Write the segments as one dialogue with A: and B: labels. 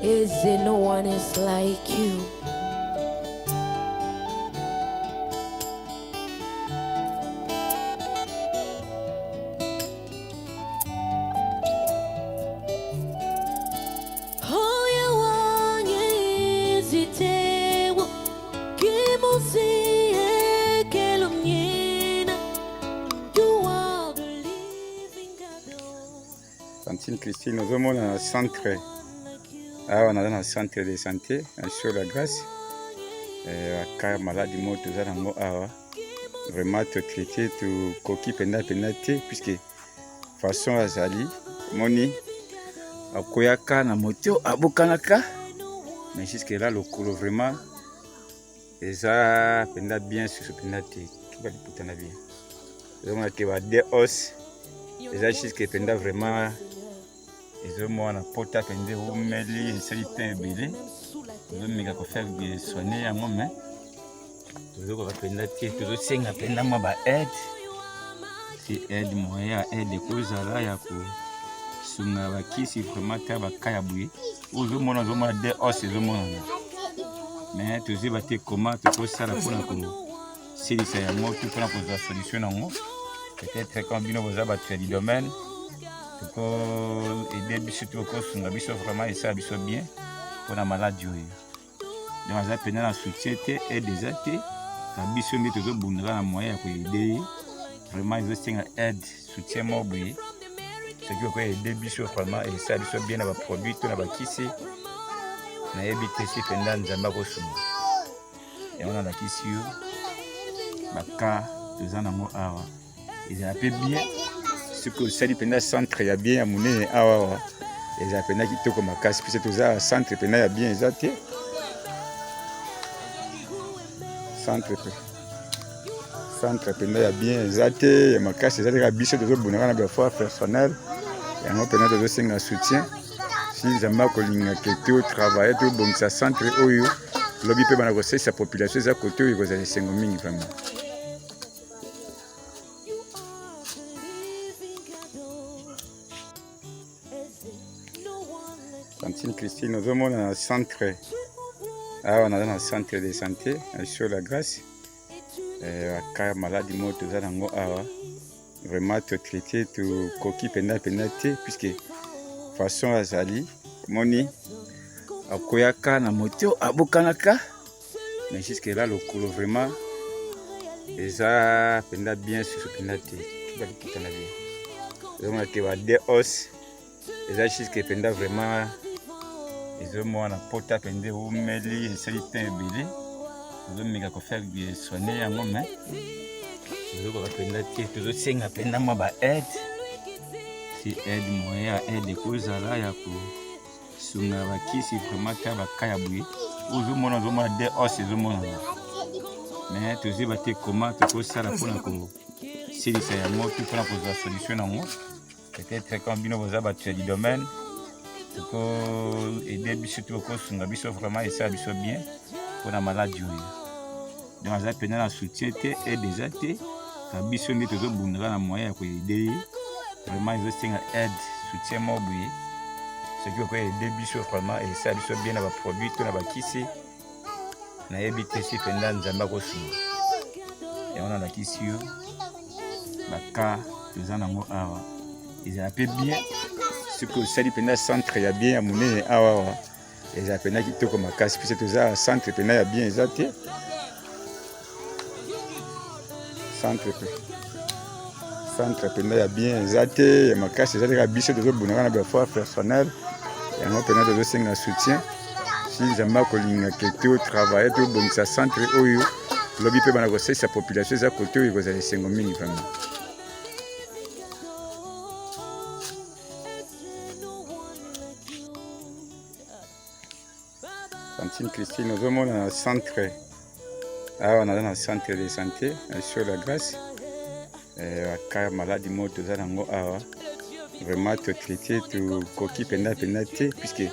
A: Is it no one is like you?
B: Tantine Christine, nous sommes dans le centre. Ah, on est dans le centre de santé, sur la grâce. Car maladie morte, nous avons vraiment te traiter, tu coquille penalité, puisque façon azali, moni, à koyaka na moto, à bokanaka. Mais jusque là, le colo vraiment, et ça, penda bien sur ce penalité, qui va le bien. Donc, on a des os, et ça, jusque penda vraiment. Ezomona pota pende umeli esali te ebele tozomeka kofaire bien soigner yango mais tozokoka penda te tozosenga penda mwa ba aide si aide moyen ya aide ekozala ya kosunga bakisi vraiment te baka ya boye ozomona de os ezomonana mais tozoyeba te koma tokosala mpona kosilisa yango to mpona kozwa solution nango peut-être quand bino boza bato ya du domaine aider biso to sunga biso vraiment et ça biso bien pour la maladie donc ça pendant la soutien et des athées la biso nde to bundira na moyen ko aider vraiment ils ont aide soutien mobile ce qui ko aider biso vraiment et ça biso bien na ba produit to na ba kisi na ebité si pendant nzamba ko sunga et on a la kisi yo baka tozana ngo awa ils appellent bien que ça dépend centre ya bien ya monene awa les appena kitoko makasi puis c'est ça centre pena ya bien exacté centre pena ya bien exacté ya makasi ça ka biso de bonaka na ba foi personnel ya ngo pena de singa soutien si zamba ko linga keto travailler to bon ça centre oyo lobi pe bana ko sa population za côté oyo ko za sengo mingi vraiment. Tantine Christine, nous sommes dans le centre. Ah, on est dans le centre de santé, sur la grâce. Car maladie morte, nous avons vraiment te traiter, tu coquille penalité, puisque façon azali, moni, à koyaka na moto, à bokanaka. Mais jusque là, le colo vraiment, et ça, penda bien sur ce penalité, qui va le bien. Donc, on a des os, et ça, jusque penda vraiment. Ezomona pota pende umeli esali te ebele tozomeka kofaire bien soigner yango mais tozokoka penda te tozosenga penda mwa ba aide si aide moyen ya aide ekozala ya kosunga bakisi vraiment te baka ya boye ozomona de os ezomonana mais tozoyeba te koma tokosala mpona kosilisa yango to mpona kozwa solution nango peut-être quand bino boza bato ya du domaine aider biso to sunga biso vraiment et ça biso bien pour la maladie donc ça pendant la soutien et des athées ka biso nde to bundira na moyen ko aider vraiment ils ont aide soutien mobile ce qui ko aider biso vraiment et ça biso bien na ba produit to na ba kisi na ebité si pendant nzamba ko sunga et on a la kisi yo baka tozana ngo awa ils appellent bien ce que ça dépend centre ya bien ya monene awa les appena kitoko makasi puis c'est ça centre pena ya bien exacté centre pena ya bien exacté ya makasi ça ka biso de bonaka na ba foi personnel ya ngo pena de singa soutien si zamba ko linga keto travailler to bon ça centre oyo lobi pe bana ko sa population za côté oyo ko za sengo mingi vraiment. Tantine Christine, nous sommes dans le centre. Ah, on est dans le centre de santé, sur la grâce. Car maladie morte, nous avons vraiment te traiter, tu coquille penalité, puisque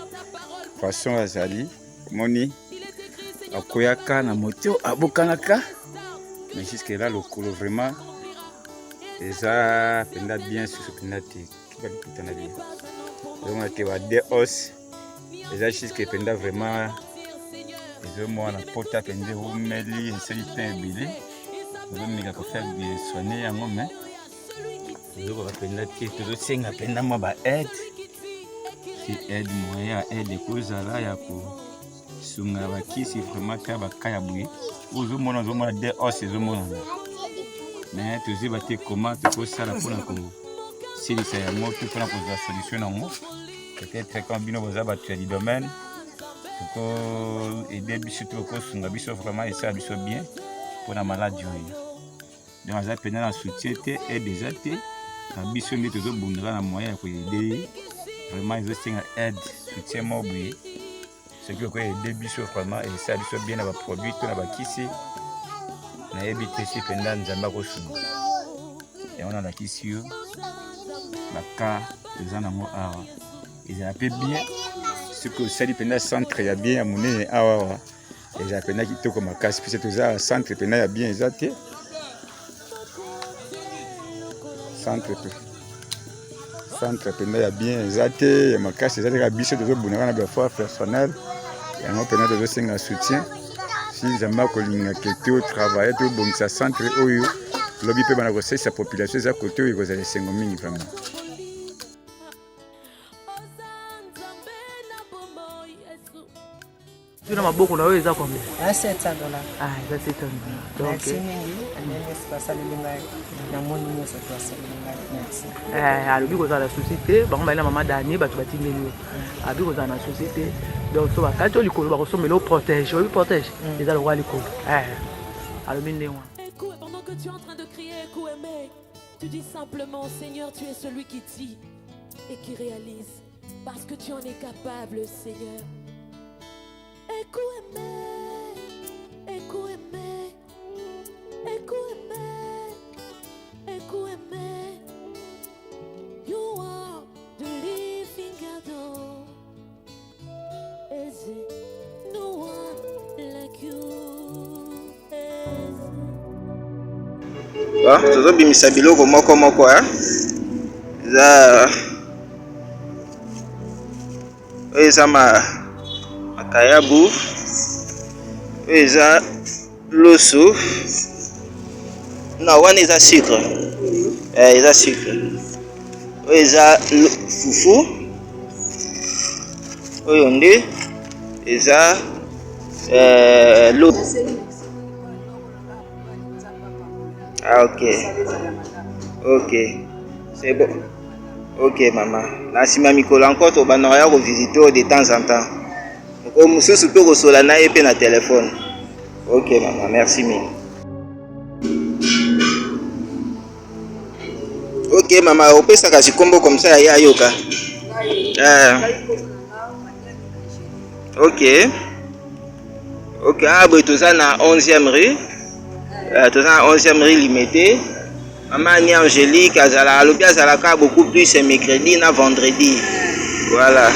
B: façon azali, moni, à koyaka na moto, à bokanaka. Mais jusque là, le colo vraiment, et ça, penda bien sur ce penalité, qui va le bien. Donc, on a des os. eza jusque penda vraiment ezomona pota pende omeli esali mpe ebele ozomeka kofaire soigner yango me ezokoka penda te tozosenga penda mwa baide si aide moyen ya aide ekozala ya kosunga bakisi vraiment mpe baka ya boye ozomona de os ezomonana me toziba te koma tokosala mpona kosilisa yango to mpona kozwa solution nango peut-être quand bino boza bato ya domaine toko aider biso to kosunga biso vraiment esala biso bien mpona maladi oyo donc aza pena na soutien te aide eza te na biso nde tozobundaka na moyen ya koaide ye vraiment ezosenga aide soutien moko boye soki okoaide biso vraiment esala biso bien na baproduit to na bakisi nayebi te si penda nzambe akosunga yango nalakisi yo baka eza nango awa ezala mpe bien soki osali penda centre ya bien ya monene awa ezala penda kitoko makasi mpe toza centre penda ya bien eza te centre penda ya bien eza te ya makasi eza te kaka biso tozobundaka na baeffort personnel yango penda tozosenga soutien si nzambe akolinga ke totravaille tobongisa centre oyo lobi mpe bana kosalisa population eza kote oyo ekozala esengo mingi vraiment.
C: Tu na maboko na wewe eza combien?
D: $700.
C: Ah, eza $700. Donc
D: merci mingi, merci basaleli ngai na moni nyonso toasaleli ngai merci.
C: alobi kozala na souci te bango bali na mama dani bato batindeli yo alobi kozala na souci te donc so bakati oyo likolo bakosomela oprotège oyo protège eza lokwa likolo alobi ndenge wana.
A: Pendant que tu es en train de crier, Ekouemé, tu dis simplement, Seigneur, tu es celui qui dit et qui réalise, parce que tu en es capable, Seigneur. Ekouemé, Ekouemé, Ekouemé, Ekouemé, you are the living God. Is it no one like you?
E: tozobimisa biloko moko moko eza oyo eza makayabu oyo eza loso na wana eza sucre eza sucre oyo eza fufu oyo nde eza ok, c'est bon. Ok, maman. Na sima mikolo encore to banaya ko visiter de temps en temps. Ko mususu pe ko sola na epe na téléphone. Ok, maman, merci mille. Ok, maman, on peut ça kombo comme ça ya yoka. Ok. Ok, to ça na 11e rue. Tout ça 11e rue limité. Maman ni Angélique, Azala, beaucoup plus c'est mercredi na vendredi. Voilà.